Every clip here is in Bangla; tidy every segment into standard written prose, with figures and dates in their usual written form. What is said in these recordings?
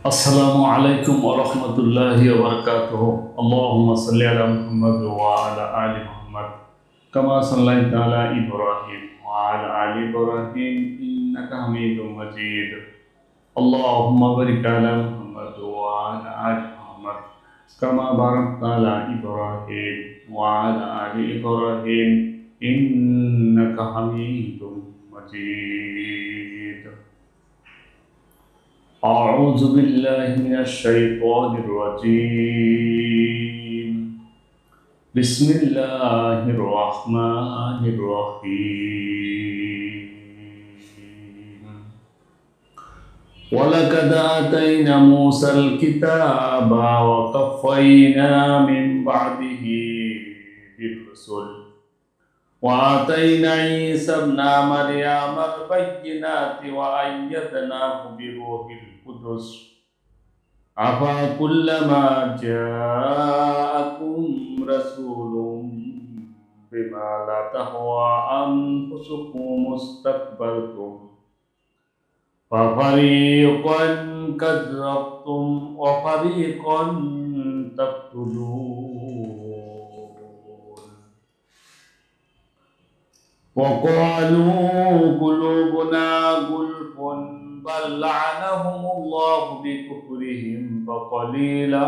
السلام عليكم ورحمة الله وبركاته. اللهم صل على محمد وعلى آل محمد كما صليت على إبراهيم وعلى آل إبراهيم إنك حميد مجيد. اللهم بارك على محمد وعلى آل محمد كما باركت على إبراهيم وعلى آل إبراهيم إنك حميد مجيد. أعوذ بالله من الشيطان الرجيم. بسم الله الرحمن الرحيم. ولقد آتينا موسى الكتاب وقفينا من بعده بالرسل وآتينا عيسى ابن مريم البينات وأيدناه بروح القدس أفكلما جاءكم رسول بما لا تهوى أنفسكم استكبرتم ففريقا كذبتم وفريقا تقتلون. وقالوا قلوبنا غلف بل لعنهم الله بكفرهم فقليلا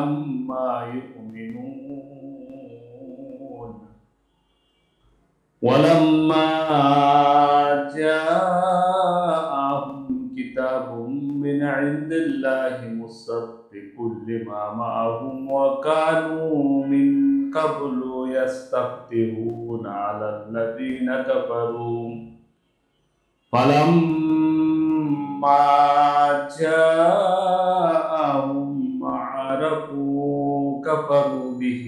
ما يؤمنون. ولما جاءهم كتاب من عند الله مصدق لما معهم وكانوا من قبل يستفتحون على الذين كفروا فلما جاءهم عرفوا كفروا به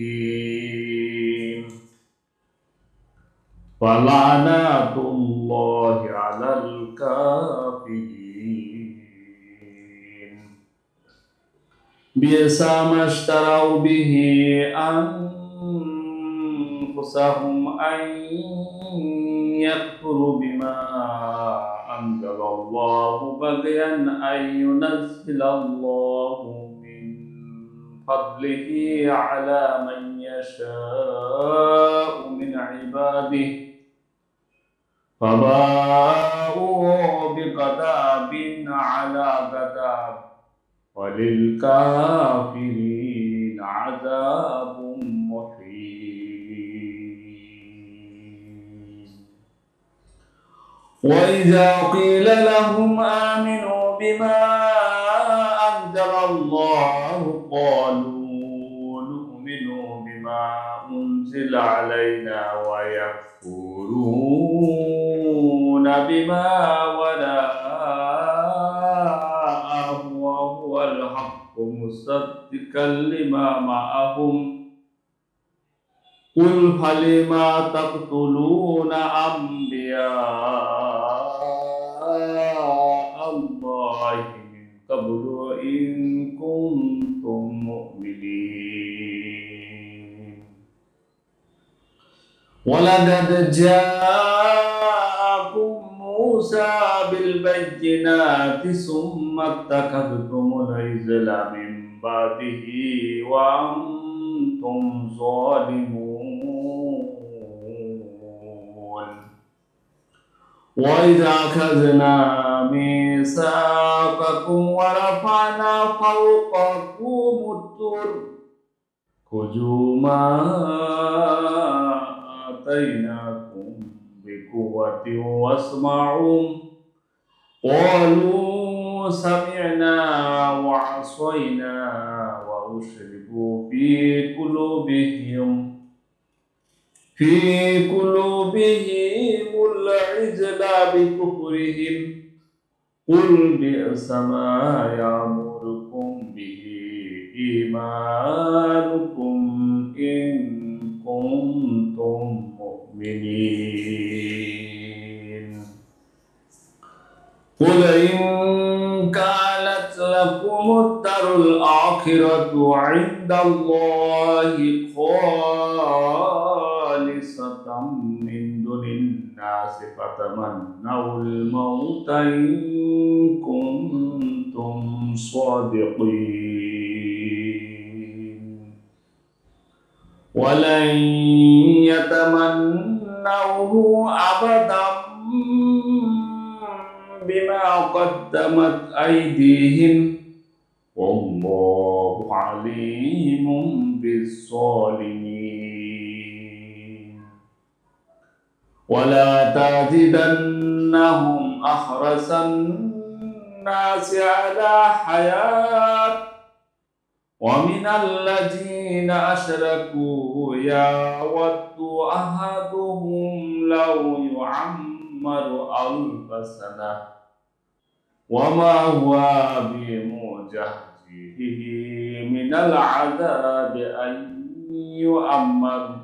فلعنة الله على الكافرين. بئس ما اشتروا به أنفسهم أن يكفروا بما أنزل الله بغيا أن ينزل الله من فضله على من يشاء من عباده فباءوا بغضب على غضب وللكافرين عذاب مهين. وإذا قيل لهم آمنوا بما أنزل الله قالوا نؤمن بما أنزل علينا ويكفرون بما وراءه وهو الحق مصدقا لما معهم قل فلم تقتلون أنبياء الله من قبل إن كنتم مؤمنين. ولقد جاءكم موسى بالبينات ثم اتخذتم العجل من بعده وأنتم ظالمون. وإذا أخذنا ميثاقكم ورفعنا فوقكم الطور خذوا ما آتيناكم بقوة واسمعوا قالوا سمعنا وعصينا وأشربوا في قلوبهم العجل بكفرهم قل بئس ما يأمركم به إيمانكم إن كنتم مؤمنين. قل إن كانت لكم الدار الآخرة عند الله خالصة من دون الناس فتمنوا الموت إن كنتم صادقين ولن يتمنوه أبدا بما قدمت أيديهم والله عليم بالظالمين ولا تجدنهم أحرص الناس على حياة ومن الذين أشركوا يود أحدهم لو يعمر 1000 سنة وما هو بمعجزه من العذاب أن يؤمر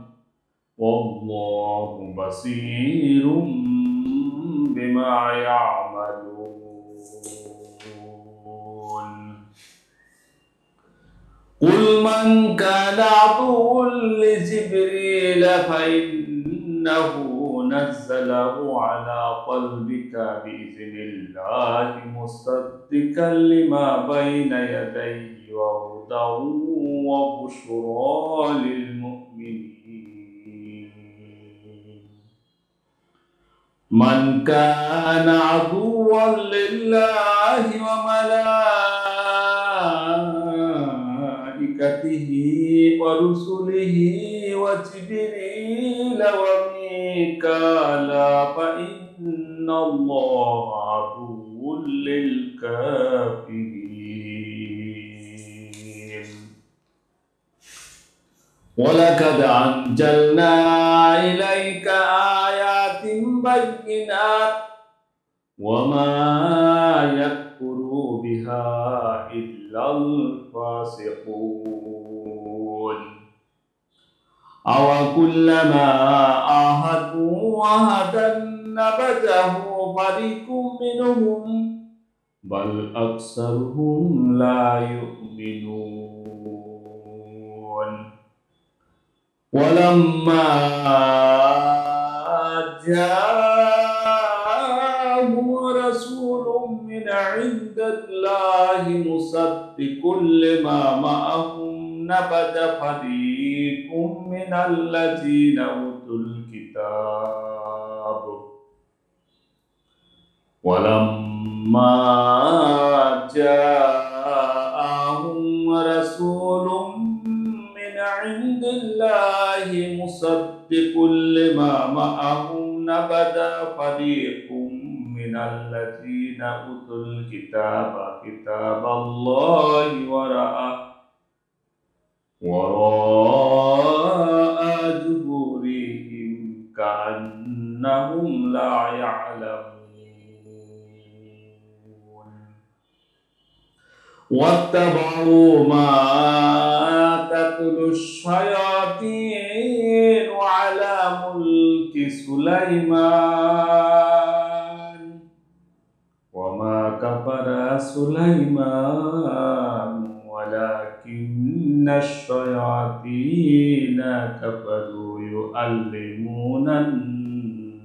والله بصير بما يعملون قل من كان عدوا لجبريل فإنه نزله على قلبك بإذن الله مصدقا لما بين يديه وهدى وبشرى للمؤمنين من كان عدوا لله وملائكته ورسله وجبريل وميكال فإن الله عدو للكافرين ولقد أنزلنا إليك آيات بينات وما يكفر بها إلا الفاسقون أو كلما عاهدوا عهدا نبذه فريق منهم بل أكثرهم لا يؤمنون ولما جاءهم رسول من عند الله مصدق لما معهم نبذ فريق من الذين أوتوا الكتاب ولما جاءهم رسول من عند الله مصدق لما معهم نبذ فريق من الذين أوتوا الكتاب كتاب الله وراء ظهورهم كأنهم لا يعلمون واتبعوا ما تتلو الشياطين على ملك سليمان وما كفر سليمان ولكن الشياطين كفروا يعلمون الناس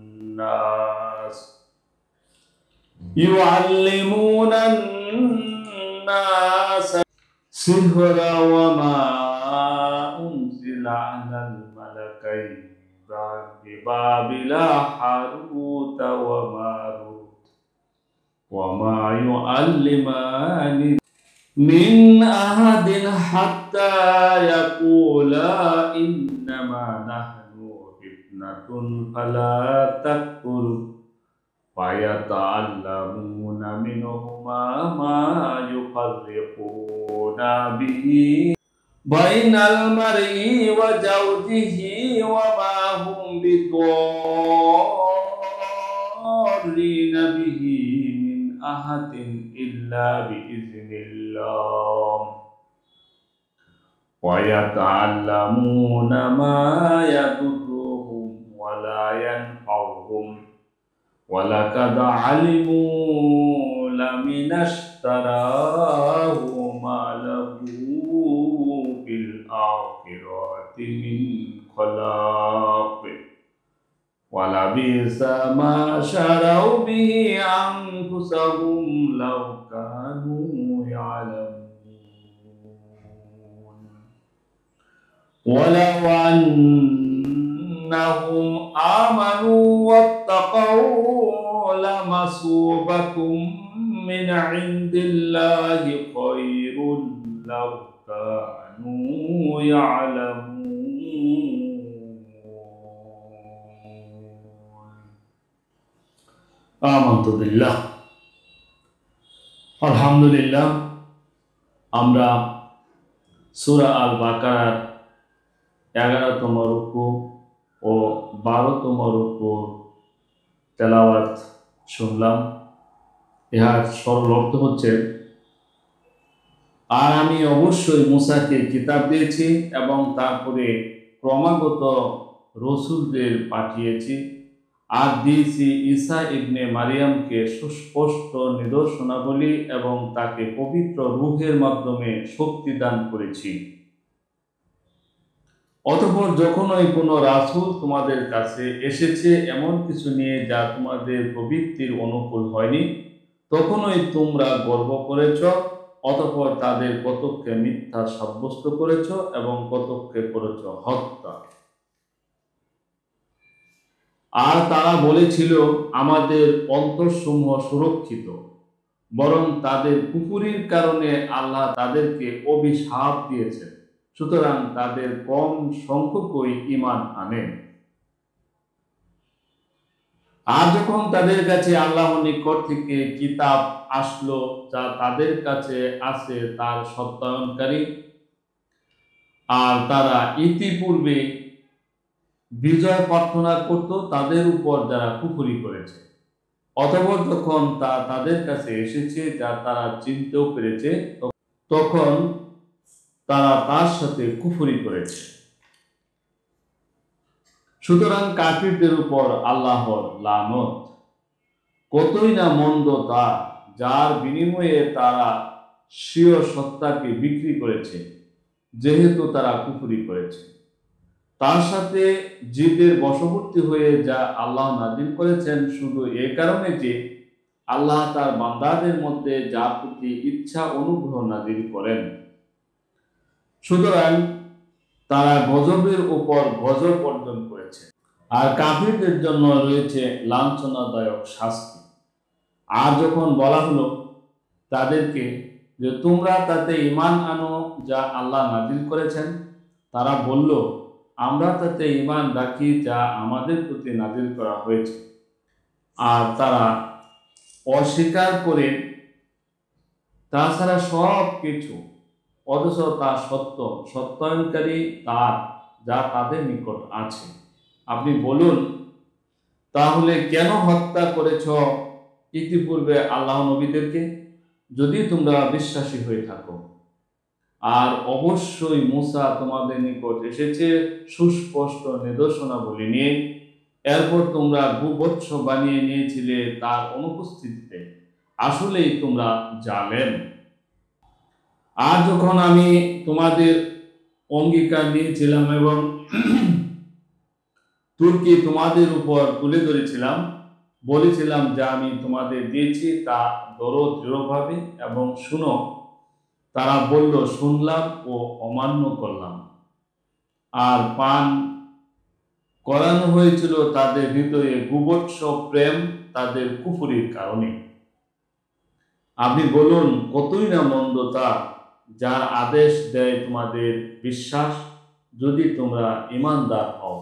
السحر وما أنزل على الملكين ببابل هاروت وماروت وما يعلمان من أحد حتى يقولا إنما نحن فتنة فلا تكفر فيتعلمون منهما ما يفرقون به بين المرء وزوجه وما هم بضارين به من أحد إلا بإذن الله ويتعلمون ما يضرهم ولا ينفعهم ولقد علموا لمن اشتراه ما له في الآخرة من خلاق ولبئس ما شروا به أنفسهم لو كانوا يعلمون ولو أنهم آمنوا واتقوا لمثوبة من عند الله خير لو كانوا يعلمون آمنت بالله আলহামদুলিল্লাহ আমরা সূরা আল বাকারার 11তম রুকু ও 12তম রুকুর তেলাওয়াত শুনলাম। ইহার সরল অর্থ হচ্ছে, আর আমি অবশ্যই মূসাকে কিতাব দিয়েছি এবং তারপরে ক্রমাগত রসূলদের পাঠিয়েছি, আর দিয়েছি ঈসা ইবনে মারিয়ামকে সুস্পষ্ট নিদর্শনাবলী এবং তাকে পবিত্র রূহের মাধ্যমে শক্তি দান করেছি। অতঃপর যখনই কোনো রাসূল তোমাদের কাছে এসেছে এমন কিছু নিয়ে যা তোমাদের প্রবৃত্তির অনুকূল হয়নি, তখনই তোমরা গর্ব করেছ, অতঃপর তাদের কতককে মিথ্যা সাব্যস্ত করেছ এবং কতককে করেছ হত্যা। আর তারা বলেছিল, আমাদের অন্তরসমূহ সুরক্ষিত, বরং তাদের কুফরির কারণে আল্লাহ তাদেরকে অভিশাপ দিয়েছেন, সুতরাং তাদের কম সংখ্যকই ঈমান আনেন। আর যখন তাদের কাছে আল্লাহর নিকট থেকে কিতাব আসলো যা তাদের কাছে আছে তার সত্যায়নকারী, আর তারা ইতিপূর্বে বিজয় প্রার্থনা করত তাদের উপর যারা কুফরি করেছে, অতঃপর যখন তা তাদের কাছে এসেছে যা তারা চিনতেও পেরেছে, তখন তারা তার সাথে কুফরি করেছে। সুতরাং কাফিরদের উপর আল্লাহর লানত। কতই না মন্দ তা, যার বিনিময়ে তারা স্বীয় সত্তাকে বিক্রি করেছে, যেহেতু তারা কুফরি করেছে। তার সাথে জিদের বশবর্তী হয়ে যা আল্লাহ নাজিল করেছেন শুধু এ কারণে যে আল্লাহ তার বান্দাদের মধ্যে যার প্রতি ইচ্ছা অনুগ্রহ নাজিল করেন। সুতরাং তারা গজবের উপর গজব অর্জন করেছে, আর কাফিরদের জন্য রয়েছে লাঞ্ছনাদায়ক শাস্তি। আর যখন বলা হলো তাদেরকে যে তোমরা তাতে ঈমান আনো যা আল্লাহ নাজিল করেছেন, তারা বলল, আমরা তাতে ঈমান রাখি যা আমাদের প্রতি নাজিল করা হয়েছে। আর তারা অস্বীকার করে তাছাড়া সব কিছু, অথচ তা সত্যায়নকারী তার যা তাদের নিকট আছে। আপনি বলুন, তাহলে কেন হত্যা করেছ ইতিপূর্বে আল্লাহ নবীদেরকে, যদি তোমরা বিশ্বাসী হয়ে থাকো? আর অবশ্যই মূসা তোমাদের নিকট এসেছে সুস্পষ্ট নিদর্শনাবলী নিয়ে, এরপর তোমরা গোবৎস বানিয়ে নিয়েছিলে তার অনুপস্থিতিতে। আসলেই তোমরা জালেম। আর যখন আমি তোমাদের অঙ্গীকার নিয়েছিলাম এবং তুর্কি তোমাদের উপর তুলে ধরেছিলাম, বলেছিলাম যা আমি তোমাদের দিয়েছি তা ধরো দৃঢ়ভাবে এবং শুনো, তারা বলল, শুনলাম ও অমান্য করলাম। আর পান করানো হয়েছিল তাদের হৃদয়ে গুবৎস প্রেম তাদের কুফরির কারণে। আপনি বলুন, কতই না মন্দ তা, যার আদেশ দেয় তোমাদের বিশ্বাস, যদি তোমরা ঈমানদার হও।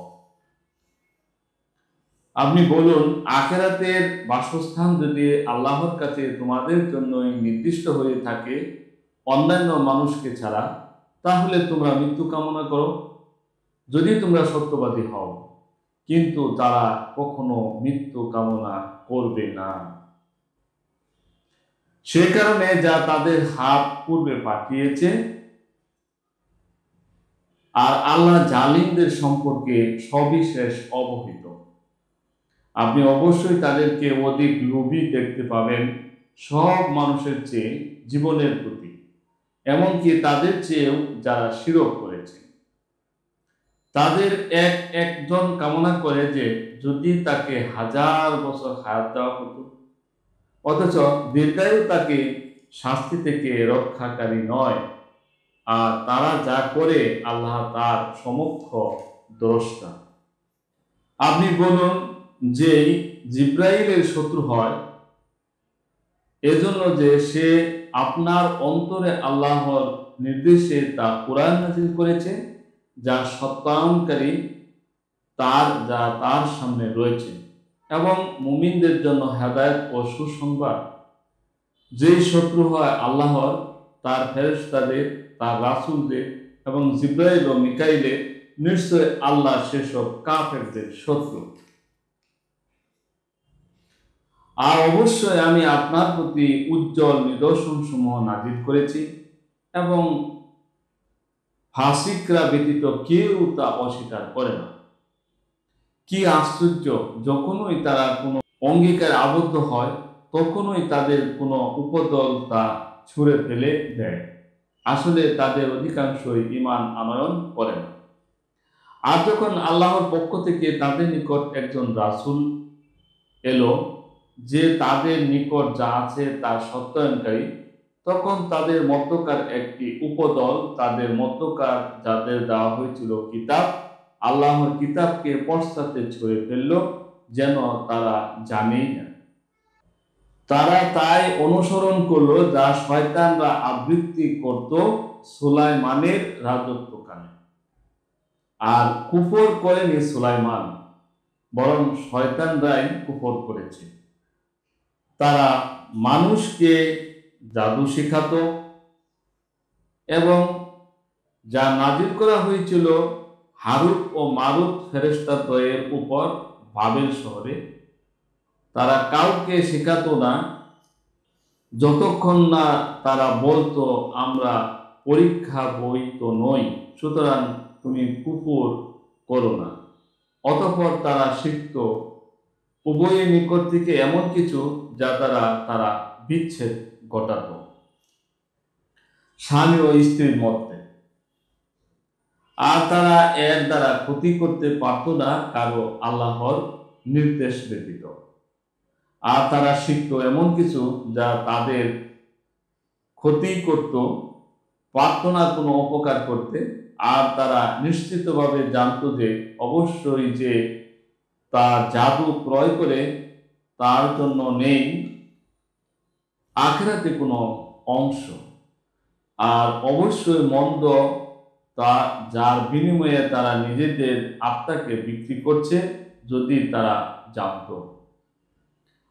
আপনি বলুন, আখিরাতের বাসস্থান যদি আল্লাহর কাছে তোমাদের জন্যই নির্দিষ্ট হয়ে থাকে অন্যান্য মানুষকে ছাড়া, তাহলে তোমরা মৃত্যু কামনা করো, যদি তোমরা সত্যবাদী হও। কিন্তু তারা কখনো মৃত্যু কামনা করবে না। সে কারণে যা তাদের হাত পূর্বে পাঠিয়েছে, আর আল্লাহ জালিমদের সম্পর্কে সবিশেষ অবহিত। আপনি অবশ্যই তাদেরকে অধিক লোভী দেখতে পাবেন সব মানুষের চেয়ে জীবনের প্রতি, এমনকি তাদের চেয়েও যারা শিরক করেছে। তাদের একজন কামনা করে যে যদি তাকে 1000 বছর হায়াত দেওয়া হতো, অথচ দীর্ঘায়ু তাকে শাস্তি থেকে রক্ষাকারী নয়। আর তারা যা করে আল্লাহ তার সমক্ষ দ্রষ্টা। আপনি বলুন যে জিব্রাইলের শত্রু হয় এজন্য যে সে আপনার অন্তরে আল্লাহর নির্দেশে তা কোরআন নাযিল করেছে, যা সত্যায়নকারী তার সামনে রয়েছে এবং মুমিনদের জন্য হেদায়েত ও সুসংবাদ। যেই শত্রু হয় আল্লাহর, তার ফেরেশতাদের, তার রাসূলদের এবং জিব্রাইল ও মিকাইলের, নিশ্চয় আল্লাহ সেসব কাফেরদের শত্রু। আর অবশ্যই আমি আপনার প্রতি উজ্জ্বল নিদর্শন সমূহ নাজিল করেছি এবং ফাসিকরা ব্যতীত কেউ তা অস্বীকার করে না। কি আশ্চর্য, যখনই তারা কোনো অঙ্গীকার আবদ্ধ হয় তখনই তাদের কোনো উপদল তা ছুঁড়ে ফেলে দেয়। আসলে তাদের অধিকাংশই ঈমান আনয়ন করে না। আর যখন আল্লাহর পক্ষ থেকে তাদের নিকট একজন রাসূল এলো যে তাদের নিকট যা আছে তা সত্যায়নকারী, তখন তাদের মধ্যকার একটি উপদল তাদের মধ্যকার যাদের দেওয়া হয়েছিল কিতাব, আল্লাহর কিতাবকে পশ্চাতে ছুঁড়ে ফেলল, যেন তারা জানেই না। তারা তাই অনুসরণ করলো যা শয়তানরা আবৃত্তি করত সুলাইমানের রাজত্বকালে। আর কুফর করেনি সুলাইমান, বরং শয়তানরাই কুফর করেছে। তারা মানুষকে জাদু শেখাতো এবং যা নাজিল করা হয়েছিল হারুত ও মারুত ফেরেশতাদ্বয়ের উপর বাবেল শহরে, তারা কাউকে শেখাতো না যতক্ষণ না তারা বলতো আমরা পরীক্ষা বই তো নই, সুতরাং তুমি কুফর করো না। অতঃপর তারা শিখত উভয়ের নিকট থেকে এমন কিছু যা দ্বারা তারা বিচ্ছেদ ঘটাত, স্বামী ও স্ত্রীর মধ্যে। আর তারা এর দ্বারা ক্ষতি করতে পারত না কারো আল্লাহর নির্দেশ ব্যতীত। আর তারা শিখত এমন কিছু যা তাদের ক্ষতি করত, পারত না কোনো উপকার করতে। আর তারা নিশ্চিতভাবে জানত যে অবশ্যই যে তা জাদু ক্রয় করে তার জন্য নেই আখিরাতে কোনো অংশ। আর অবশ্যই মন্দ তা যার বিনিময়ে তারা নিজেদের আত্মাকে বিক্রি করছে, যদি তারা জানত।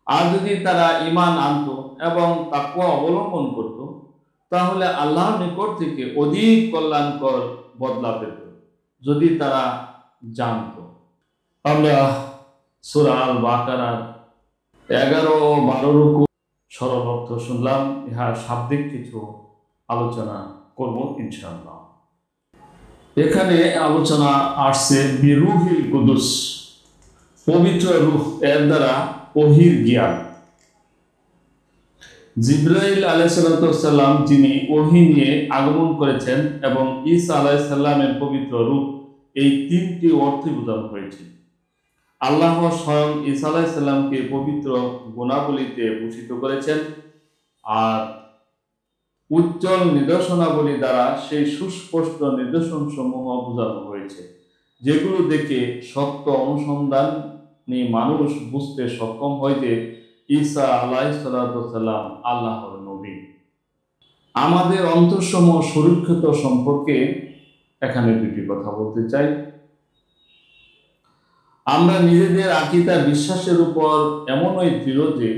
আর যদি তারা ঈমান আনত এবং তাকওয়া অবলম্বন করত, তাহলে আল্লাহর নিকট থেকে অধিক কল্যাণকর বদলা পেত, যদি তারা জানত। আমরা সূরা আল বাকারার 11 ও 12 রুকু সরল অর্থ শুনলাম। ইহার শাব্দিক কিছু আলোচনা করব ইনশাআল্লাহ। এখানে আলোচনা আসছে বিরুহিল কুদুস, পবিত্র রূহ, এর দ্বারা ওহীর জ্ঞান। জিবরাইল আলাইহিস সালাম যিনি ওহী নিয়ে আগমন করেছেন এবং ঈসা আলাইহিস সালামের পবিত্র রূহ, এই তিনটি অর্থই বোঝানো হয়েছে। আল্লাহ স্বয়ং ঈসা আলাইহিস সালামকে পবিত্র গুণাবলীতে ভূষিত করেছেন, আর উজ্জ্বল নিদর্শনাবলী দ্বারা সেই সুস্পষ্ট নিদর্শন সমূহ বোঝানো হয়েছে, যেগুলো দেখে সত্য অনুসন্ধানী মানুষ বুঝতে সক্ষম হয় যে ঈসা আলাইহিস সালাম আল্লাহর নবী। আমাদের অন্তরসমূহ সুরক্ষিত সম্পর্কে এখানে দুটি কথা বলতে চাই। আমরা নিজেদের আকীদা বিশ্বাসের উপর এমনই দৃঢ় যে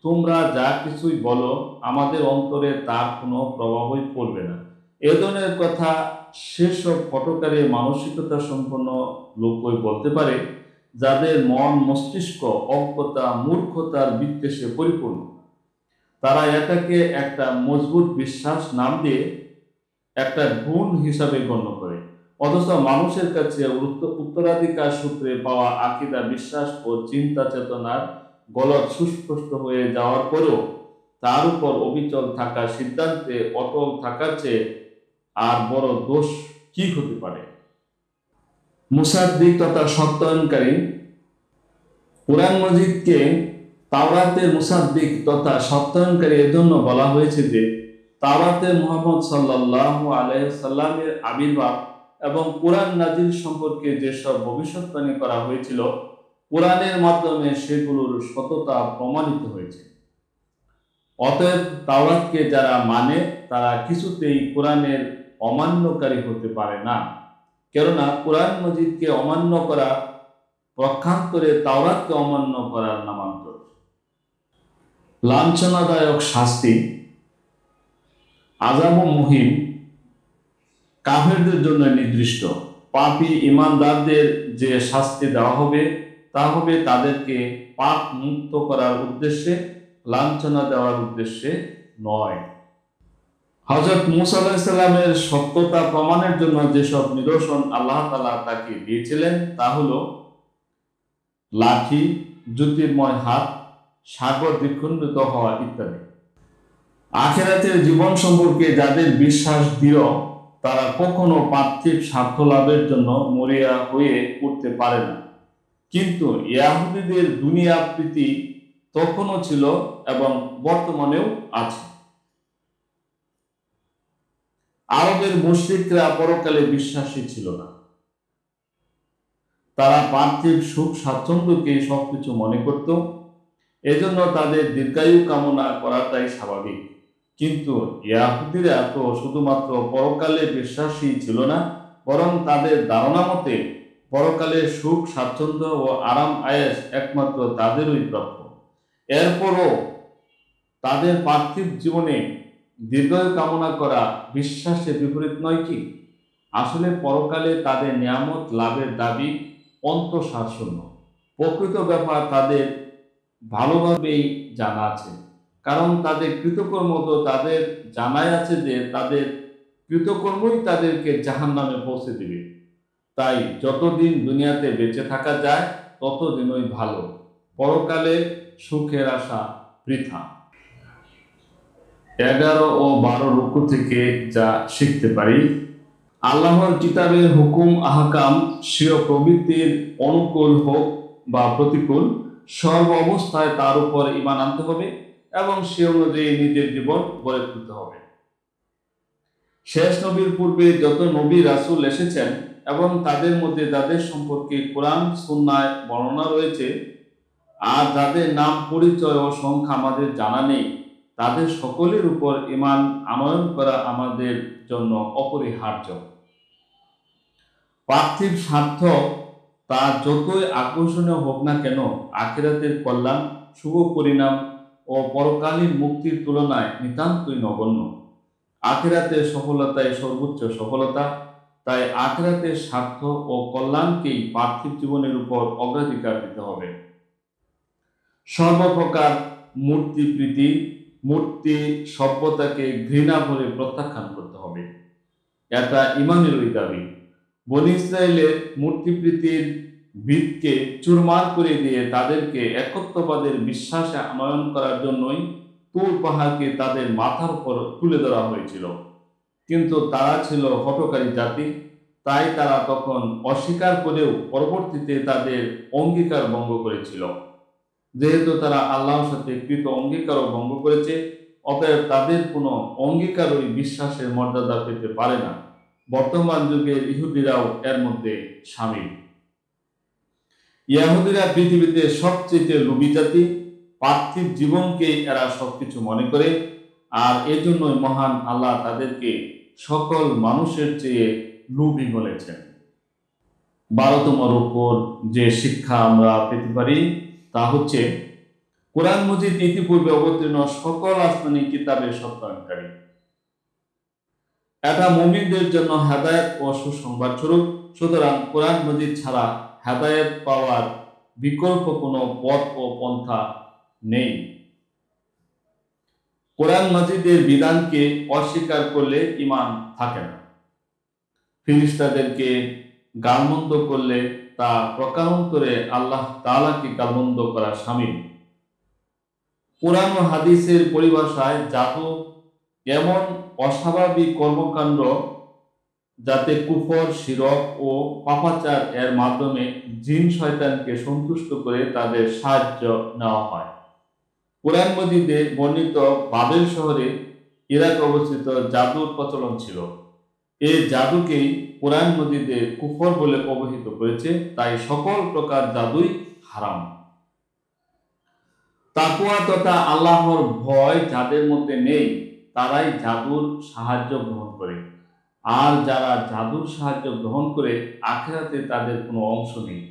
তোমরা যা কিছুই বলো আমাদের অন্তরে তার কোনো প্রভাবই পড়বে না। এ ধরনের কথা সেসব হঠকারী মানসিকতা সম্পন্ন লোকই বলতে পারে, যাদের মন মস্তিষ্ক অজ্ঞতা মূর্খতার বিদ্বেষে পরিপূর্ণ। তারা এটাকে একটা মজবুত বিশ্বাস নাম দিয়ে একটা গুণ হিসাবে গণ্য করে, অথচ মানুষের কাছে উত্তরাধিকার সূত্রে পাওয়া আকীদা বিশ্বাস ও চিন্তা চেতনার গলদ সুস্পষ্ট হয়ে যাওয়ার পরেও তার উপর অবিচল থাকার সিদ্ধান্তে অটল থাকার চেয়ে আর বড় দোষ কি হতে পারে। মুসাদ্দিক তথা সত্যায়নকারী। কুরআন মাজিদকে তাওরাতের মুসাদ্দিক তথা সত্যায়নকারী এজন্য বলা হয়েছে যে তাওরাতে মুহাম্মদ সাল্লাল্লাহু আলাইহি সাল্লামের আবির্ভাব এবং কোরআন নাজিল সম্পর্কে যেসব ভবিষ্যদ্বাণী করা হয়েছিল, কোরআনের মাধ্যমে সেগুলোর সততা প্রমাণিত হয়েছে। অতএব তাওরাতকে যারা মানে তারা কিছুতেই কোরআনের অমান্যকারী হতে পারে না, কেননা কোরআন মজিদকে অমান্য করা পক্ষান্তরে তাওরাতকে অমান্য করার নামান্তর। লাঞ্ছনাদায়ক শাস্তি, আযাব ও মুহিম কাফেরদের জন্য নির্দিষ্ট। পাপী ঈমানদারদের যে শাস্তি দেওয়া হবে তা হবে তাদেরকে পাপ মুক্ত করার উদ্দেশ্যে, লাঞ্ছনা দেওয়ার উদ্দেশ্যে নয়। হযরত মূসা আলাইহিস সালামের সত্যতা প্রমাণের জন্য যেসব নিদর্শন আল্লাহ তাআলা তাকে দিয়েছিলেন তা হলো লাঠি, জ্যোতির্ময় হাত, সাগর দ্বিখণ্ডিত হওয়া ইত্যাদি। আখিরাতের জীবন সম্পর্কে যাদের বিশ্বাস দৃঢ়, তারা কখনো পার্থিব স্বার্থ লাভের জন্য মরিয়া হয়ে উঠতে পারে না। কিন্তু ইহুদীদের দুনিয়া প্রীতি তখনও ছিল এবং বর্তমানেও আছে। আরবের মুশরিকরা পরকালে বিশ্বাসী ছিল না। তারা পার্থিব সুখ স্বাচ্ছন্দ্যকে সবকিছু মনে করত, এজন্য তাদের দীর্ঘায়ু কামনা করাটাই স্বাভাবিক। কিন্তু ইহুদীরা তো শুধুমাত্র পরকালে বিশ্বাসী ছিল না, বরং তাদের ধারণা মতে পরকালে সুখ স্বাচ্ছন্দ্য ও আরাম আয়েশ একমাত্র তাদেরই প্রাপ্য। এরপরও তাদের পার্থিব জীবনে দীর্ঘায়ু কামনা করা বিশ্বাসের বিপরীত নয় কি? আসলে পরকালে তাদের নিয়ামত লাভের দাবি অন্তঃসারশূন্য। প্রকৃত ব্যাপার তাদের ভালোভাবেই জানা আছে, কারণ তাদের কৃতকর্ম তো তাদের জানাই আছে যে তাদের কৃতকর্মই তাদেরকে জাহান্নামে পৌঁছে দিবে। তাই যতদিন দুনিয়াতে বেঁচে থাকা যায় ততদিনই ভালো, পরকালে সুখের আশা বৃথা। 11 ও 12 রুকু থেকে যা শিখতে পারি, আল্লাহর কিতাবের হুকুম আহকাম স্বীয় প্রবৃত্তির অনুকূল হোক বা প্রতিকূল, সর্ব অবস্থায় তার উপর ঈমান আনতে হবে এবং সে অনুযায়ী নিজের জীবন গড়ে তুলতে হবে। শেষ নবীর পূর্বে যত নবী রাসূল এসেছেন এবং তাদের মধ্যে যাদের সম্পর্কে কোরআন সুন্নায় বর্ণনা রয়েছে আর যাদের নাম পরিচয় ও সংখ্যা আমাদের জানা নেই, তাদের সকলের উপর ঈমান আনয়ন করা আমাদের জন্য অপরিহার্য। পার্থিব স্বার্থ তা যতই আকর্ষণীয় হোক না কেন, আখিরাতের কল্যাণ, শুভ পরিণাম ও পরকালীন মুক্তির তুলনায় নিতান্তই নগণ্য। আখিরাতের সফলতাই সর্বোচ্চ সফলতা। তাই আখিরাতের স্বার্থ ও কল্যাণকেই পার্থিব জীবনের উপর অগ্রাধিকার দিতে হবে। সর্বপ্রকার মূর্তি প্রীতি, মূর্তি সভ্যতাকে ঘৃণা ভরে প্রত্যাখ্যান করতে হবে। এটা ঈমানেরই দাবি। বনী ইসরাইলের মূর্তিপ্রীতির ভিতকে চুরমার করে দিয়ে তাদেরকে একত্ববাদের বিশ্বাসে আনয়ন করার জন্যই তুর পাহাড়কে তাদের মাথার উপর তুলে ধরা হয়েছিল। কিন্তু তারা ছিল হঠকারী জাতি, তাই তারা তখন অস্বীকার করেও পরবর্তীতে তাদের অঙ্গীকার ভঙ্গ করেছিল। যেহেতু তারা আল্লাহর সাথে কৃত অঙ্গীকারও ভঙ্গ করেছে, অতএব তাদের কোনো অঙ্গীকারই বিশ্বাসের মর্যাদা পেতে পারে না। বর্তমান যুগের ইহুদিরাও এর মধ্যে শামিল। ইহুদিরা পৃথিবীতে সবচেয়ে লোভী জাতি। পার্থিব জীবনকেই এরা সবকিছু মনে করে, আর এজন্যই মহান আল্লাহ তাদেরকে সকল মানুষের চেয়ে লোভী বলেছেন। 12তম রুকুর যে শিক্ষা আমরা পেতে পারি তা হচ্ছে, কোরআন মজিদ ইতিপূর্বে অবতীর্ণ সকল আসমানী কিতাবের সত্যায়নকারী। এটা মুমিনদের জন্য হেদায়েত ও সুসংবাদ স্বরূপ। সুতরাং কোরআন মজিদ ছাড়া হেদায়েত পাওয়ার বিকল্প কোনো পথ ও পন্থা নেই। কোরআন মজিদের বিধানকে অস্বীকার করলে ঈমান থাকে না। ফেরেশতাদেরকে গালমন্দ করলে তা প্রকারান্তরে আল্লাহ তাআলাকে গালমন্দ করা শামিল। কোরআন ও হাদিসের পরিভাষায় জাদু এমন অস্বাভাবিক কর্মকাণ্ড যাতে কুফর, শিরক ও পাপাচার এর মাধ্যমে জিন শয়তানকে সন্তুষ্ট করে তাদের সাহায্য নেওয়া হয়। কোরআন মজিদে বর্ণিত বাবেল শহরে ইরাকে অবস্থিত জাদুর প্রচলন ছিল। এই জাদুকেই কোরআন মজিদে কুফর বলে অভিহিত করেছে, তাই সকল প্রকার জাদুই হারাম। তাকওয়া তথা আল্লাহর ভয় যাদের মধ্যে নেই তারাই জাদুর সাহায্য গ্রহণ করে, আর যারা জাদুর সাহায্য গ্রহণ করে আখিরাতে তাদের কোনো অংশ নেই।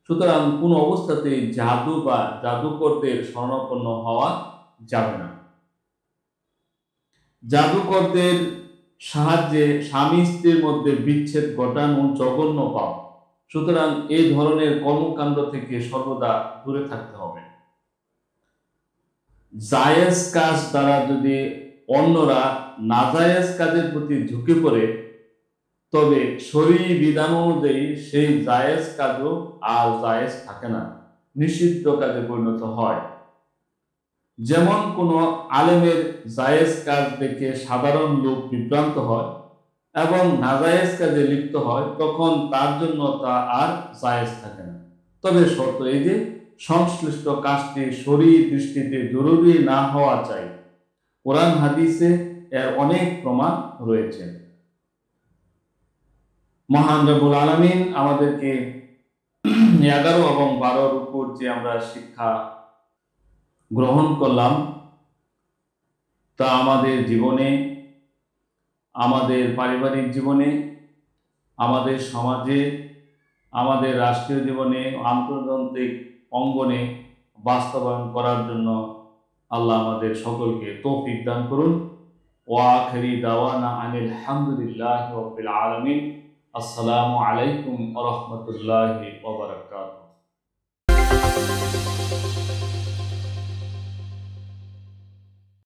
সুতরাং কোনো অবস্থাতেই জাদু বা জাদুকরদের শরণাপন্ন হওয়া যাবে না। জাদুকরদের সাহায্যে স্বামী স্ত্রীর মধ্যে বিচ্ছেদ ঘটানো জঘন্য পাপ। সুতরাং এই ধরনের কর্মকাণ্ড থেকে সর্বদা দূরে থাকতে হবে। জায়েজ কাজ দ্বারা যদি অন্যরা নাজায়েজ কাজের প্রতি ঝুঁকে পড়ে, তবে শরীয়ী বিধান অনুযায়ী সেই জায়েজ কাজও আর জায়েজ থাকে না, নিষিদ্ধ কাজে পরিণত হয়। যেমন কোনো আলেমের জায়েজ কাজ দেখে সাধারণ লোক বিভ্রান্ত হয় এবং নাজায়েজ কাজে লিপ্ত হয়, তখন তার জন্য তা আর জায়েজ থাকে না। তবে শর্ত এই যে সংশ্লিষ্ট কাজটি শরীয়ী দৃষ্টিতে জরুরি না হওয়া চাই। কোরআন হাদিসে এর অনেক প্রমাণ রয়েছে। মহান রব্বুল আলামিন আমাদেরকে 11 এবং 12 উপর যে আমরা শিক্ষা গ্রহণ করলাম তা আমাদের জীবনে, আমাদের পারিবারিক জীবনে, আমাদের সমাজে, আমাদের রাষ্ট্রীয় জীবনে, আন্তর্জাতিক অঙ্গনে বাস্তবায়ন করার জন্য আল্লাহ আমাদের সকলকে তৌফিক দান করুন। ওয়া আখিরি দাওয়ানা আনিল হামদুলিল্লাহি রাব্বিল আলামিন। আসসালামু আলাইকুম ওয়া রাহমাতুল্লাহি ওয়া বারাকাতুহু।